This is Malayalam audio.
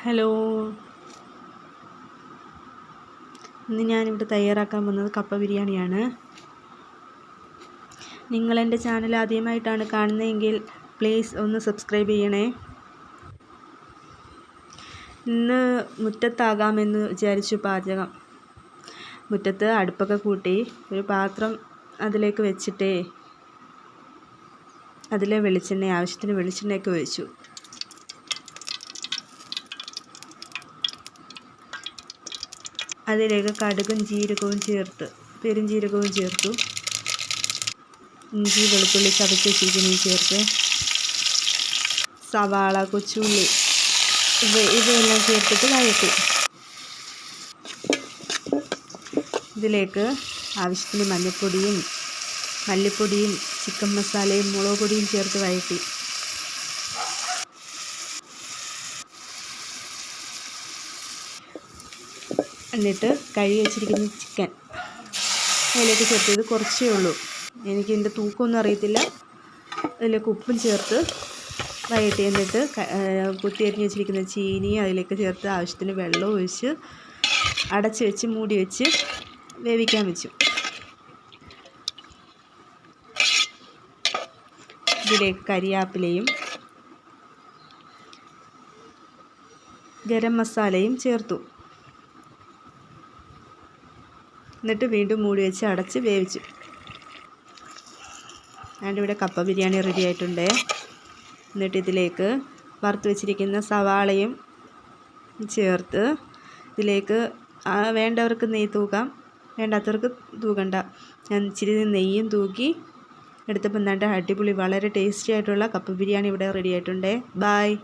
ഹലോ, ഇന്ന് ഞാനിവിടെ തയ്യാറാക്കാൻ പോകുന്നത് കപ്പ ബിരിയാണിയാണ്. നിങ്ങളെൻ്റെ ചാനൽ ആദ്യമായിട്ടാണ് കാണുന്നതെങ്കിൽ പ്ലീസ് ഒന്ന് സബ്സ്ക്രൈബ് ചെയ്യണേ. ഇന്ന് മുറ്റത്താകാമെന്ന് വിചാരിച്ചു പാചകം. മുറ്റത്ത് അടുപ്പൊക്കെ കൂട്ടി ഒരു പാത്രം അതിലേക്ക് വെച്ചിട്ടേ അതിലെ ആവശ്യത്തിന് വെളിച്ചെണ്ണയൊക്കെ ഒഴിച്ചു. അതിലേക്ക് കടുകും ജീരകവും ചേർത്ത് പെരുംജീരകവും ചേർത്തു. ഇഞ്ചി വെളുത്തുള്ളി ചതച്ച് വെച്ചിരിക്കുന്നത് ചേർത്ത് സവാള കൊച്ചുള്ളി ഇവയെല്ലാം ചേർത്തിട്ട് വഴറ്റി ഇതിലേക്ക് ആവശ്യത്തിന് മഞ്ഞൾപ്പൊടിയും മല്ലിപ്പൊടിയും ചിക്കൻ മസാലയും മുളക് പൊടിയും ചേർത്ത് വഴറ്റി എന്നിട്ട് കഴുകി വെച്ചിരിക്കുന്ന ചിക്കൻ അതിലേക്ക് ചേർത്ത്. ഇത് കുറച്ചേ ഉള്ളൂ, എനിക്കിതിൻ്റെ തൂക്കമൊന്നും അറിയത്തില്ല. അതിലേക്ക് ഉപ്പും ചേർത്ത് വഴറ്റി എന്നിട്ട് കുത്തിയരിഞ്ഞ് വെച്ചിരിക്കുന്ന ചീനിയും അതിലേക്ക് ചേർത്ത് ആവശ്യത്തിന് വെള്ളം ഒഴിച്ച് അടച്ച് വെച്ച് മൂടി വെച്ച് വേവിക്കാൻ വെച്ചു. ഇതിലേക്ക് കരിയാപ്പിലയും ഗരം മസാലയും ചേർത്തു. എന്നിട്ട് വീണ്ടും മൂടി വെച്ച് അടച്ച് വേവിച്ചു. ഇവിടെ കപ്പ ബിരിയാണി റെഡി ആയിട്ടുണ്ട്. എന്നിട്ട് ഇതിലേക്ക് വറുത്ത് വെച്ചിരിക്കുന്ന സവാളയും ചേർത്ത് ഇതിലേക്ക് വേണ്ടവർക്ക് നെയ്യ് തൂക്കാം, വേണ്ടാത്തവർക്ക് തൂകണ്ട. ഞാൻ ഇച്ചിരി നെയ്യും തൂക്കി എടുത്തപ്പോൾ അടിപൊളി വളരെ ടേസ്റ്റി ആയിട്ടുള്ള കപ്പ ബിരിയാണി ഇവിടെ റെഡി ആയിട്ടുണ്ട്. ബായ്.